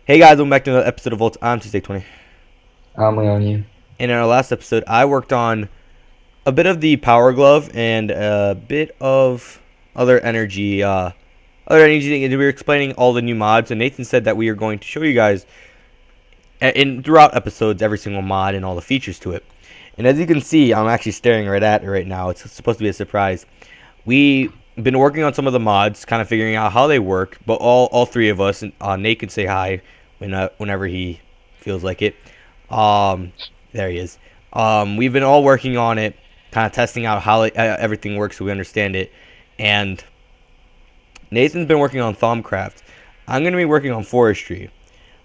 Hey guys, welcome back to another episode of Voltz. I'm Tuesday 20. I'm on you. And in our last episode, I worked on a bit of the power glove and a bit of other energy. Things. We were explaining all the new mods, and Nathan said that we are going to show you guys throughout episodes every single mod and all the features to it. And as you can see, I'm actually staring right at it right now. It's supposed to be a surprise. We've been working on some of the mods, kind of figuring out how they work. But all three of us, Nate can say hi whenever he feels like it. There he is. We've been all working on it, kind of testing out how everything works so we understand it. And Nathan's been working on Thumbcraft. I'm going to be working on forestry.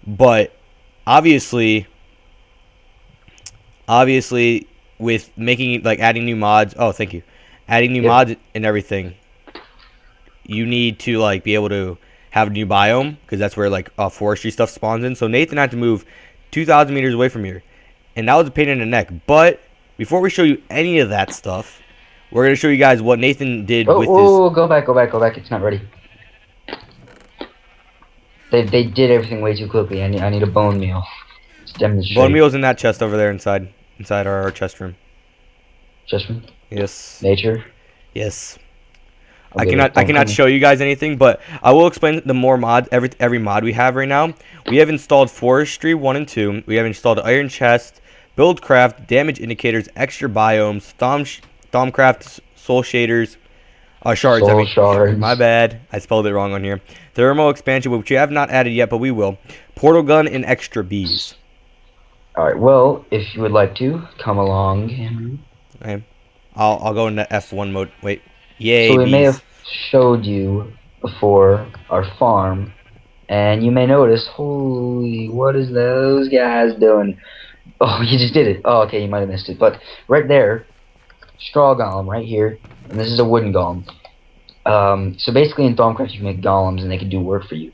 But obviously with making adding new mods, thank you, adding new mods and everything, you need to be able to have a new biome, because that's where forestry stuff spawns in. So Nathan had to move 2,000 meters away from here, and that was a pain in the neck. But before we show you any of that stuff, we're going to show you guys what Nathan did with his... Go back. It's not ready. They did everything way too quickly. I need a bone meal. It's demonstrate. Bone meal's in that chest over there inside our chest room. Chest room? Yes. Nature? Yes. I cannot show you guys anything, but I will explain the more mods, every mod we have right now. We have installed Forestry 1 and 2. We have installed Iron Chest, Buildcraft, Damage Indicators, Extra Biomes, Thumbcraft, Soul Shaders, Shards. Shards. My bad. I spelled it wrong on here. Thermal Expansion, which we have not added yet, but we will. Portal Gun and Extra Bees. Alright, well, if you would like to, come along, Andrew. Okay. I'll go into F1 mode. Wait. Yay, so we bees. may have showed you before our farm, and you may notice, holy, what is those guys doing? Oh, you just did it. Oh, okay, you might have missed it. But right there, straw golem right here, and this is a wooden golem. So basically in Thumbcraft you can make golems and they can do work for you.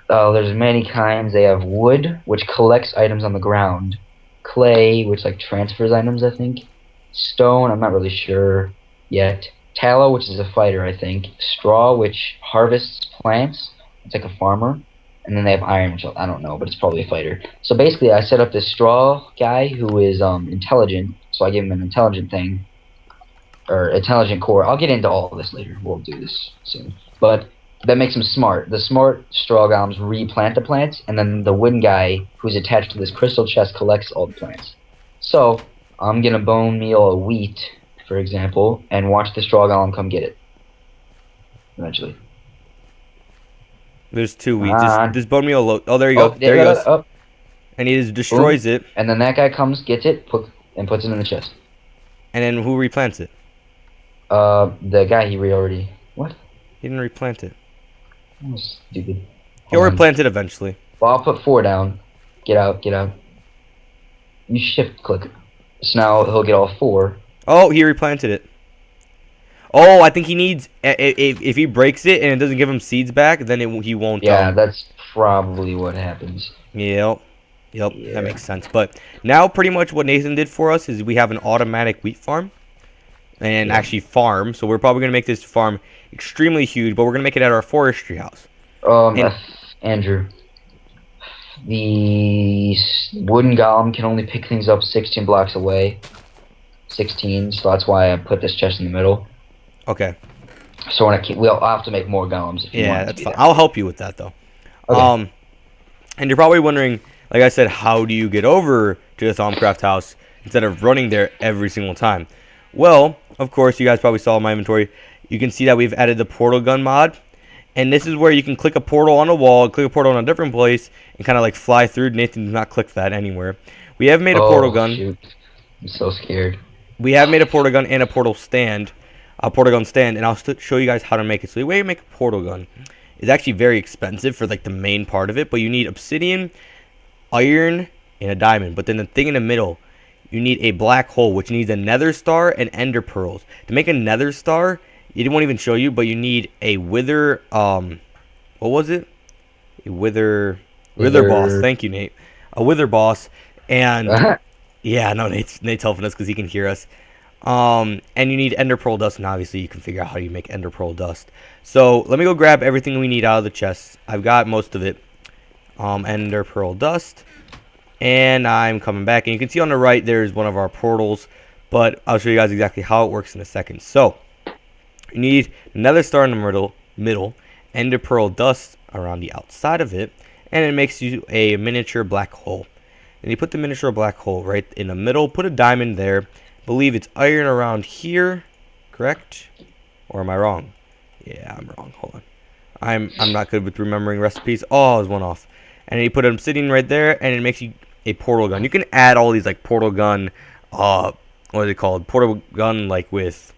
There's many kinds. They have wood, which collects items on the ground. Clay, which transfers items, I think. Stone, I'm not really sure yet. Tallow, which is a fighter, I think. Straw, which harvests plants. It's like a farmer. And then they have iron, which I don't know, but it's probably a fighter. So basically, I set up this straw guy who is intelligent. So I give him an intelligent thing. Or intelligent core. I'll get into all of this later. We'll do this soon. But that makes him smart. The smart straw golems replant the plants. And then the wooden guy, who's attached to this crystal chest, collects all the plants. So I'm going to bone meal a wheat, for example, and watch the straw golem come get it. Eventually. There's two wheats. This bone meal low. Oh, there you go. There he goes. And he just destroys it. And then that guy comes, gets it, and puts it in the chest. And then who replants it? The guy he already... What? He didn't replant it. Oh, stupid. He'll replant it eventually. Well, I'll put 4 down. Get out. You shift click. So now he'll get all 4. Oh, he replanted it. Oh, I think he needs... If he breaks it and it doesn't give him seeds back, then he won't... Yeah, that's probably what happens. Yep, that makes sense. But now pretty much what Nathan did for us is we have an automatic wheat farm. And actually farm. So we're probably going to make this farm extremely huge, but we're going to make it at our forestry house. Andrew. The wooden golem can only pick things up 16 blocks away. 16, so that's why I put this chest in the middle. Okay. So I'll have to make more golems if you want. That's fine. I'll help you with that though. Okay. And you're probably wondering, like I said, how do you get over to the Thumbcraft house instead of running there every single time? Well, of course, you guys probably saw my inventory. You can see that we've added the portal gun mod. And this is where you can click a portal on a wall, click a portal on a different place, and kind of fly through. Nathan did not click that anywhere. We have made a portal gun. Shoot. I'm so scared. We have made a portal gun and a portal stand. A portal gun stand, and I'll show you guys how to make it. So the way you make a portal gun is actually very expensive for the main part of it, but you need obsidian, iron, and a diamond. But then the thing in the middle, you need a black hole, which needs a nether star and ender pearls. To make a nether star, it won't even show you, but you need a wither, what was it? A wither boss. Thank you, Nate. A wither boss, and yeah, no, Nate's helping us because he can hear us. And you need ender pearl dust, and obviously you can figure out how you make ender pearl dust. So let me go grab everything we need out of the chest. I've got most of it. ender pearl dust. And I'm coming back, and you can see on the right there's one of our portals, but I'll show you guys exactly how it works in a second. So you need another star in the middle, ender pearl dust around the outside of it, and it makes you a miniature black hole. And you put the miniature black hole right in the middle, put a diamond there. I believe it's iron around here, correct? Or am I wrong? Yeah, I'm wrong. Hold on. I'm not good with remembering recipes. Oh, I was one off. And then you put them sitting right there, and it makes you a portal gun. You can add all these like portal gun, what is it called? Portal gun like with,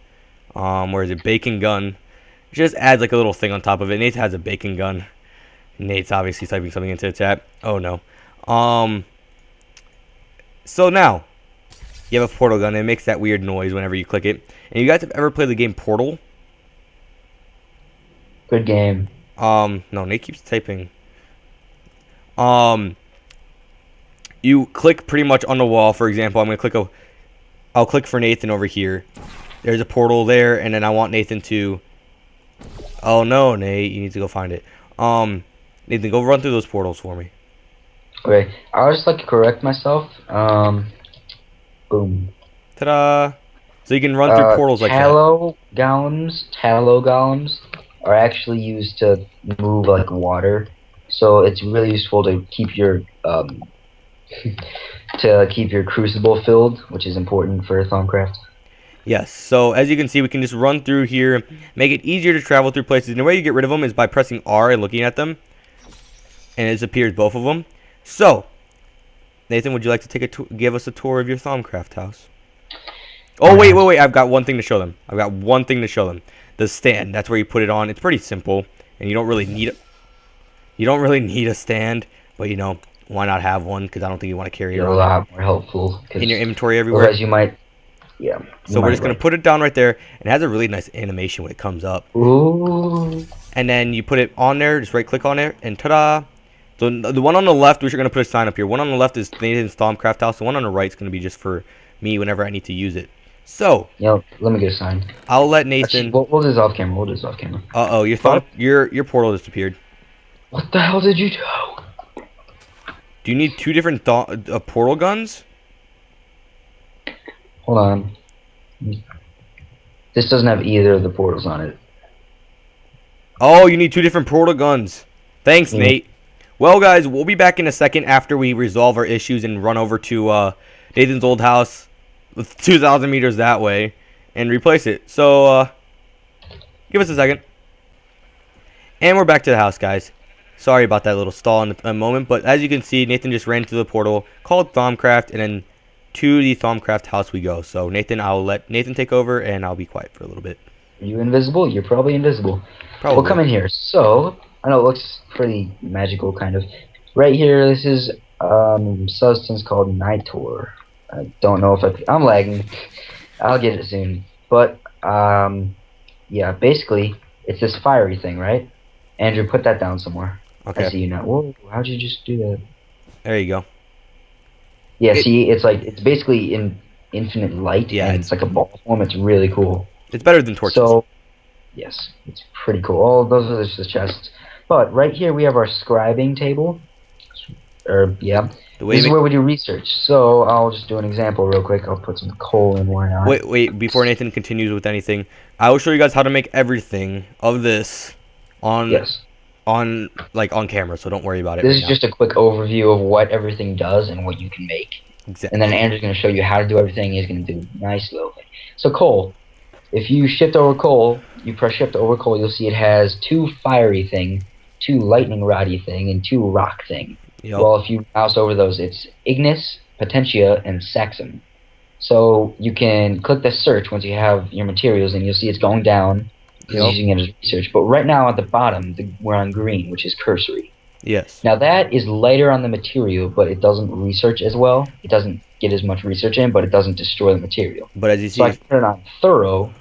where is it? Bacon gun. It just adds like a little thing on top of it. Nate has a bacon gun. Nate's obviously typing something into the chat. Oh no. So now you have a portal gun. And it makes that weird noise whenever you click it. And you guys have ever played the game Portal? Good game. No, Nate keeps typing. You click pretty much on the wall. For example, I'll click for Nathan over here. There's a portal there, and then I want Nathan to. Oh no, Nate, you need to go find it. Nathan, go run through those portals for me. Okay, I would just like to correct myself. Boom. Ta-da! So you can run through portals like that. Tallow golems are actually used to move like water, so it's really useful to keep your crucible filled, which is important for Thaumcraft. Yes, so as you can see, we can just run through here, make it easier to travel through places. And the way you get rid of them is by pressing R and looking at them, and it disappears both of them. So, Nathan, would you like to give us a tour of your Thaumcraft house? Oh, wait, I've got one thing to show them. The stand, that's where you put it on. It's pretty simple, and you don't really need a stand, but you know, why not have one? Because I don't think you want to carry it around. A lot more helpful. In your inventory everywhere. Otherwise you might, yeah. So we're just going to put it down right there, and it has a really nice animation when it comes up. Ooh. And then you put it on there, just right click on it, and ta-da! So the one on the left, we're going to put a sign up here. One on the left is Nathan's Thaumcraft house. The one on the right is going to be just for me whenever I need to use it. So, yeah, let me get a sign. I'll let Nathan. Actually, we'll do this off camera. Uh-oh, your portal disappeared. What the hell did you do? Do you need two different portal guns? Hold on. This doesn't have either of the portals on it. Oh, you need two different portal guns. Thanks, Nate. Well, guys, we'll be back in a second after we resolve our issues and run over to Nathan's old house with 2,000 meters that way and replace it. So, give us a second. And we're back to the house, guys. Sorry about that little stall in a moment, but as you can see, Nathan just ran to the portal, called Thaumcraft, and then to the Thaumcraft house we go. So, Nathan, I'll let Nathan take over, and I'll be quiet for a little bit. Are you invisible? You're probably invisible. Probably. We'll come in here. So, I know it looks pretty magical, kind of. Right here, this is substance called Nitor. I don't know if I'm lagging. I'll get it soon. But, yeah, basically, it's this fiery thing, right? Andrew, put that down somewhere. Okay. I see you now. Whoa, how'd you just do that? There you go. Yeah, see, it's basically in infinite light. Yeah, and it's like a ball form. It's really cool. It's better than torches. So, yes, it's pretty cool. All those are just the chests. But right here we have our scribing table. Yeah. This is where we do research. So I'll just do an example real quick. I'll put some coal in. Why not? Wait. Before Nathan continues with anything, I will show you guys how to make everything of this on camera. So don't worry about it. This is just a quick overview of what everything does and what you can make. Exactly. And then Andrew's going to show you how to do everything. He's going to do nice little thing. So coal. If you shift over coal, you press shift over coal, you'll see it has two fiery thing, two lightning roddy thing, and two rock thing. Yep. Well, if you mouse over those, it's ignis, potentia, and saxum. So you can click the search once you have your materials, and you'll see it's going down. Yep. Using it as research. But right now at the bottom, we're on green, which is cursory. Yes. Now that is lighter on the material, but it doesn't research as well. It doesn't get as much research in, but it doesn't destroy the material. But as you see, so I can turn it on thorough.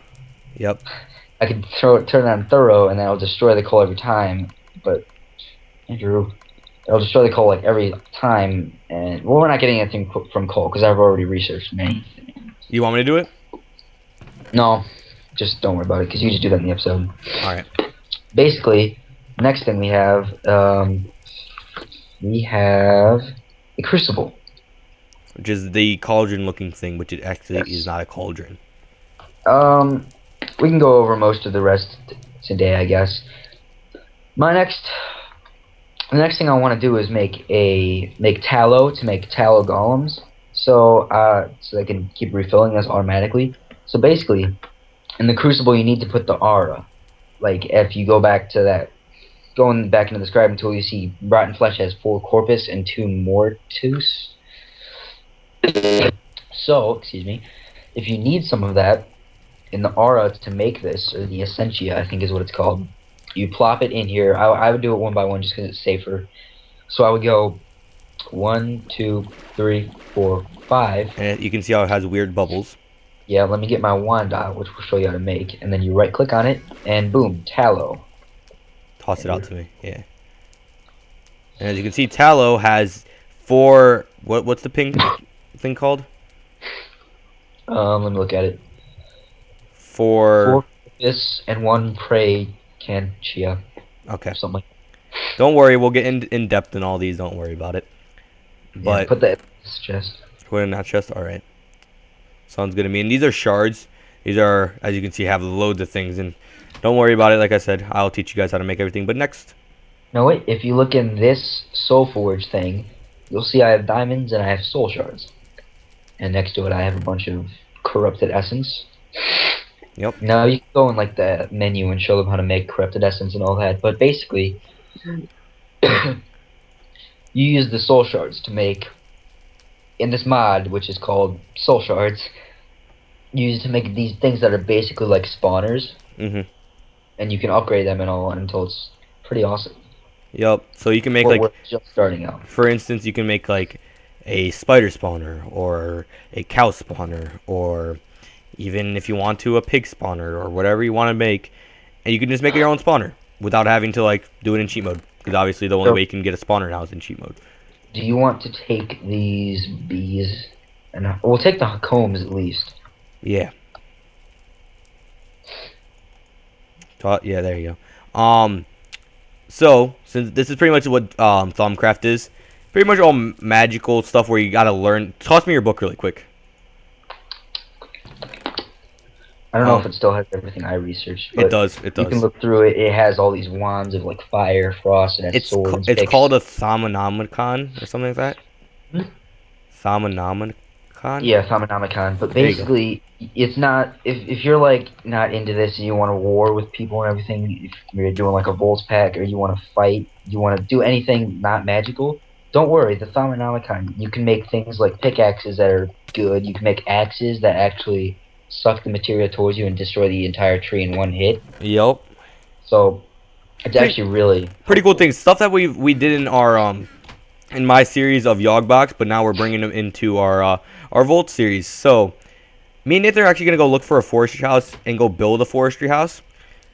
Yep. I can turn it on thorough, and then it'll destroy the coal every time. But Andrew, it'll destroy the coal like every time. And well, we're not getting anything from coal because I've already researched many things. You want me to do it? No, just don't worry about it because you just do that in the episode. All right. Basically, next thing we have we have a crucible. Which is the cauldron-looking thing, which it actually is Yes. not a cauldron. Um, we can go over most of the rest today, I guess. My next, the next thing I want to do is make tallow to make tallow golems. So I can keep refilling this automatically. So basically, in the crucible, you need to put the aura. Like if you go back to that, going back into the scribing tool, you see rotten flesh has 4 corpus and 2 mortus. So, excuse me, if you need some of that in the aura to make this, or the essentia, I think is what it's called, you plop it in here. I would do it one by one just because it's safer. So I would go 1, 2, 3, 4, 5. And you can see how it has weird bubbles. Yeah, let me get my wand out, which will show you how to make. And then you right click on it, and boom, tallow. Toss it out to me. Yeah. And as you can see, tallow has 4. What's the pink thing called? Let me look at it. 4. 4 corpus and 1 prey cantia. Okay. Something like Don't worry, we'll get in depth in all these. Don't worry about it. that. Yeah, But put that in this chest. put it in that chest. All right. Sounds good to me. And these are shards. These are, as you can see, have loads of things. And don't worry about it. Like I said, I'll teach you guys how to make everything. But next, No, wait, if you look in this soul forge thing, you'll see I have diamonds and I have soul shards. And next to it, I have a bunch of corrupted essence. Yep. Now you can go in like the menu and show them how to make corrupted essence and all that. But basically, you use the soul shards to make, in this mod, which is called soul shards, you use it to make these things that are basically like spawners, Mhm. and you can upgrade them and all until it's pretty awesome. Yep. So you can make We're like, just starting out. for instance, you can make like a spider spawner or a cow spawner or even if you want to a pig spawner or whatever you want to make, and you can just make your own spawner without having to like do it in cheat mode because obviously the only So, way you can get a spawner now is in cheat mode. do you want to take these bees, and we'll take the combs at least. Yeah. Yeah, there you go. So since this is pretty much what Thumbcraft is, pretty much all magical stuff where you gotta learn. Toss me your book really quick. I don't know Um, if it still has everything I researched, it but does. It you can does. look through it. It has all these wands of like fire, frost, and it has swords. It's picks. called a Thaumonomicon or something like that. Hmm? Thaumonomicon. Yeah, Thaumonomicon. But There you go. basically, it's not. If you're like not into this and you want to war with people and everything, if you're doing like a Voltz pack or you want to fight, you want to do anything not magical, don't worry. The Thaumonomicon, you can make things like pickaxes that are good. You can make axes that actually suck the materia towards you and destroy the entire tree in one hit. Yep. So it's actually really Pretty cool things. Stuff that we did in our in my series of Yogbox, but now we're bringing them into our Voltz series. So me and Nathan are actually gonna go look for a forestry house and go build a forestry house,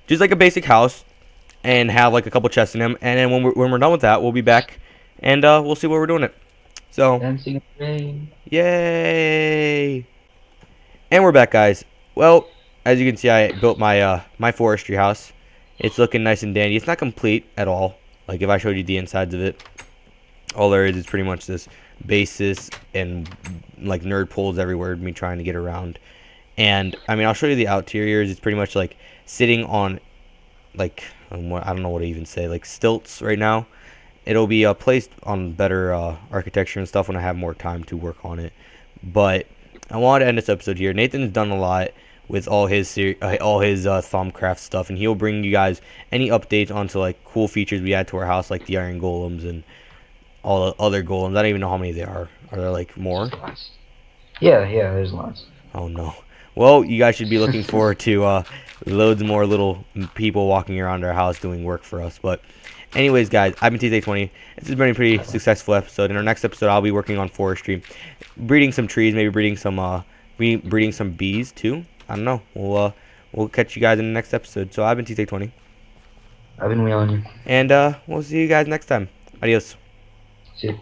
just like a basic house, and have like a couple chests in them. And then when we're done with that, we'll be back and we'll see where we're doing it. So dancing in the rain. yay! And we're back, guys. Well, as you can see, I built my my forestry house. It's looking nice and dandy. It's not complete at all. Like if I showed you the insides of it, all there is pretty much this basis and like nerd poles everywhere. Me trying to get around, and I mean I'll show you the outeriors. It's pretty much like sitting on like I don't know what to even say, like stilts right now. It'll be placed on better architecture and stuff when I have more time to work on it. But I wanted to end this episode here. Nathan's done a lot with all his Thumbcraft stuff, and he'll bring you guys any updates onto like cool features we add to our house, like the iron golems and all the other golems. I don't even know how many there are. Are there like more? Yeah, there's lots. Oh no. Well, you guys should be looking forward to loads more little people walking around our house doing work for us. But anyways, guys, I've been TJ20. This has been a pretty successful episode. In our next episode, I'll be working on forestry, breeding some trees, maybe breeding some bees too. I don't know. We'll catch you guys in the next episode. So I've been TJ20, I've been wheeling you. and we'll see you guys next time. Adios. See you.